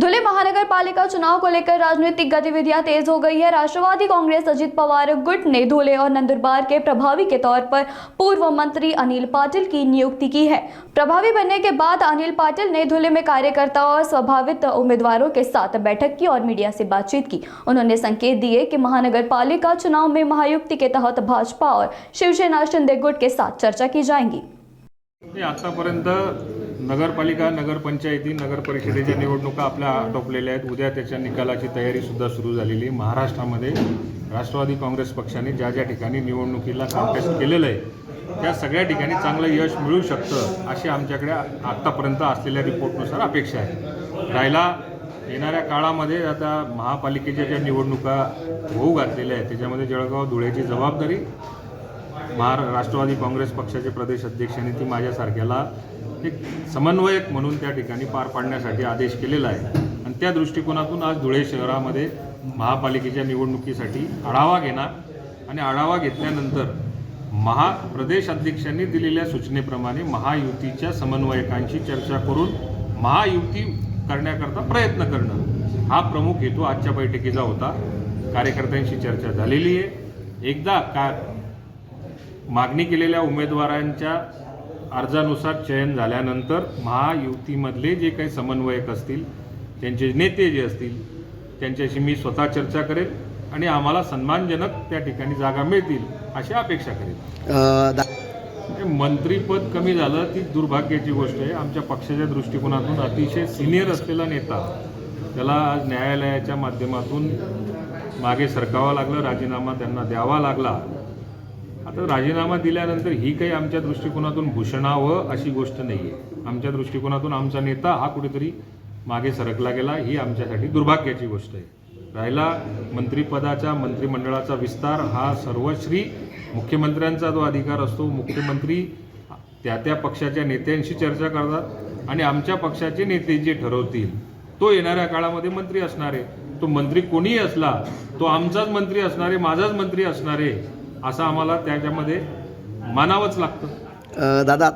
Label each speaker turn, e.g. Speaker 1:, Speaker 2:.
Speaker 1: धुले महानगर पालिका चुनाव को लेकर राजनीतिक गतिविधियां तेज हो गई है। राष्ट्रवादी कांग्रेस अजित पवार गुट ने धुले और नंदुरबार के प्रभावी के तौर पर पूर्व मंत्री अनिल पाटिल की नियुक्ति की है। प्रभावी बनने के बाद अनिल पाटिल ने धुले में कार्यकर्ताओं और संभावित उम्मीदवारों के साथ बैठक की और मीडिया से बातचीत की। उन्होंने संकेत दिए कि महानगर पालिका चुनाव में महायुक्ति के तहत भाजपा और शिवसेना शिंदे गुट के साथ चर्चा की जाएगी।
Speaker 2: आतापर्यंत नगरपालिका, नगरपंचायती, नगर परिषदेच्या निवडणुका आपल्या आटोपलेल्या आहेत। उद्या त्याच्या निकालाची तयारी सुद्धा सुरू झालेली आहे। महाराष्ट्रामध्ये राष्ट्रवादी काँग्रेस पक्षाने ज्या ज्या ठिकाणी निवडणुकीला कॉन्टेस्ट केलेलं आहे त्या सगळ्या ठिकाणी चांगलं यश मिळू शकतं अशी आमच्याकडे आतापर्यंत असलेल्या रिपोर्टनुसार अपेक्षा आहे। राहिला येणाऱ्या काळामध्ये आता महापालिकेच्या ज्या निवडणुका होऊ घातलेल्या आहेत त्याच्यामध्ये जळगाव धुळ्याची जबाबदारी राष्ट्रवादी काँग्रेस पक्षाचे प्रदेश अध्यक्षांनी ती माझ्यासारख्याला एक समन्वयक म्हणून त्या ठिकाणी पार पाडण्यासाठी आदेश केलेला आहे आणि त्या दृष्टिकोनातून आज धुळे शहरामध्ये महापालिकेच्या निवडणुकीसाठी आढावा घेणार आणि आढावा घेतल्यानंतर प्रदेश अध्यक्षांनी दिलेल्या सूचनेप्रमाणे महायुतीच्या समन्वयकांशी चर्चा करून महायुती करण्याकरता प्रयत्न करणं हा प्रमुख हेतू आजच्या बैठकीचा होता। कार्यकर्त्यांशी चर्चा झालेली आहे। एकदा मागणी केलेल्या उमेदवारांच्या अर्जानुसार चयन झाल्यानंतर महायुतीमधले जे काही समन्वयक असतील त्यांचे नेते जे असतील त्यांच्याशी मी स्वतः चर्चा करेल आणि आम्हाला सन्मानजनक त्या ठिकाणी जागा मिळतील अशी अपेक्षा करेल। मंत्रीपद कमी झालं ती दुर्भाग्याची गोष्ट आहे। आमच्या पक्षाच्या दृष्टिकोनातून अतिशय सिनियर असलेला नेता त्याला आज न्यायालयाच्या माध्यमातून मागे सरकावं लागलं, राजीनामा त्यांना द्यावा लागला। आता राजीनामा दिल्यानंतर ही काही आमच्या दृष्टिकोनातून भूषणावं अशी गोष्ट नाही आहे। आमच्या दृष्टिकोनातून आमचा नेता हा कुठेतरी मागे सरकला गेला ही आमच्यासाठी दुर्भाग्याची गोष्ट आहे। राहिला मंत्रिपदाचा, मंत्रिमंडळाचा विस्तार हा सर्वश्री मुख्यमंत्र्यांचा जो अधिकार असतो। मुख्यमंत्री त्या पक्षाच्या नेत्यांशी चर्चा करतात आणि आमच्या पक्षाचे नेते जे ठरवतील तो येणाऱ्या काळामध्ये मंत्री असणार आहे। तो मंत्री कोणीही असला तो आमचाच मंत्री असणार आहे, माझाच मंत्री असणार आहे असं आम्हाला त्याच्यामध्ये मानावंच लागतं।
Speaker 3: दादा